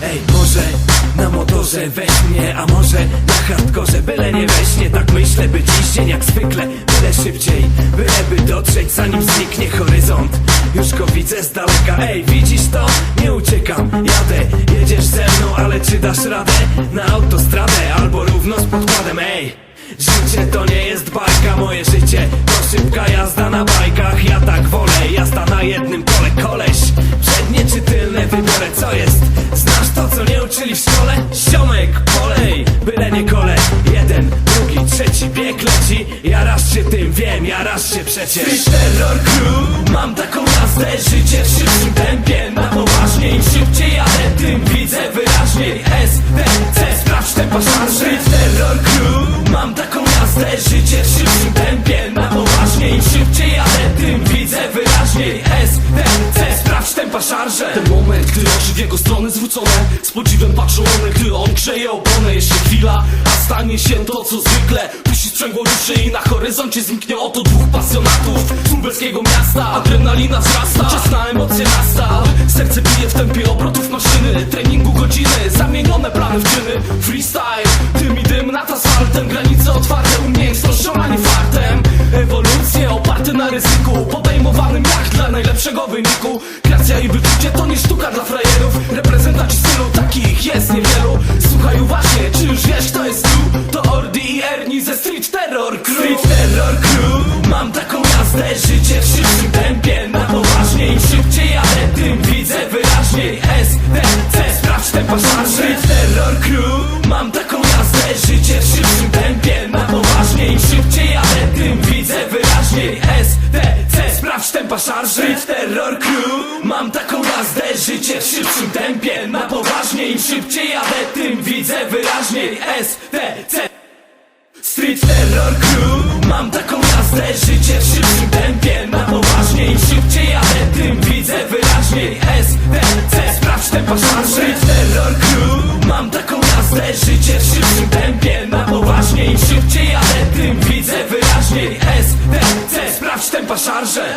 Ej, może na motorze weź mnie, a może na hardkorze, byle nie we śnie. Tak myślę, by dziś dzień jak zwykle, byle szybciej, byleby dotrzeć zanim zniknie horyzont. Już go widzę z daleka, ej, widzisz to? Nie uciekam, jadę, jedziesz ze mną, ale czy dasz radę? Na autostradę albo równo z podkładem, ej. Życie to nie jest bajka, moje życie to szybka jazda na bajkach. Ja tak wolę, jazda na jednym kole. Koleś, przednie czy tylne, wybiorę co jest. Znasz to, co nie uczyli w szkole? Ziomek, polej, byle nie kole. Jeden, drugi, trzeci, bieg leci. Jarasz się tym, wiem, jarasz się przecież. Street Terror Crew, mam taką jazdę. Życie w szybszym tempie, na poważnie. Im szybciej jadę, tym widzę wyraźniej. SDC, sprawdź tempa szarże. Street Terror Crew, mam taką jazdę. Życie w szybszym tempie, na poważnie. Im szybciej jadę, tym widzę wyraźniej. SDC, sprawdź tempa szarże. Ten moment, gdy oczy w jego stronę zwrócone, z podziwem patrzą one, gdy on grzeje oponę. Jeszcze chwila, a stanie się to co zwykle. Puści sprzęgło duszy i na horyzoncie zniknie oto dwóch pasjonatów z lubelskiego miasta. Adrenalina wzrasta, czas na emocje nastał. Serce bije w tempie obrotów maszyny. Treningu godziny, zamienione plany w czyny. Freestyle, dym i dym nad asfaltem. Granice otwarte, umiejętnością, a nie fartem. Ewolucje oparte na ryzyku, podejmowanym jak dla najlepszego wyniku. Kreacja i wyczucie to nie sztuka dla frajerów. Reprezentanci stylu, takich jest niewielu. Słuchaj uważnie, czy już wiesz kto jest tu? To Ordi i Ernie ze Street Terror Crew. Street Terror Crew, mam taką jazdę. Życie w szybszym tempie, na poważnie. Im szybciej jadę, tym widzę wyraźniej. SDC, sprawdź tempa szarże. Street Terror Crew, mam taką jazdę. Życie w szybszym tempie, na poważnie. Im szybciej jadę, tym widzę wyraźniej. SDC, sprawdź tempa szarże. Street Terror Crew, mam taką jazdę. Życie w szybszym tempie, na poważnie. Im szybciej jadę, tym widzę wyraźniej. SDC. Street Terror Crew, mam taką jazdę. Życie w szybszym tempie, na poważnie. Im szybciej jadę, tym widzę wyraźniej. SDC, sprawdź tempa szarże. Street Terror Crew, mam taką jazdę. Życie w szybszym tempie, na poważnie. Im szybciej jadę, tym widzę wyraźniej. SDC, sprawdź tempa szarże.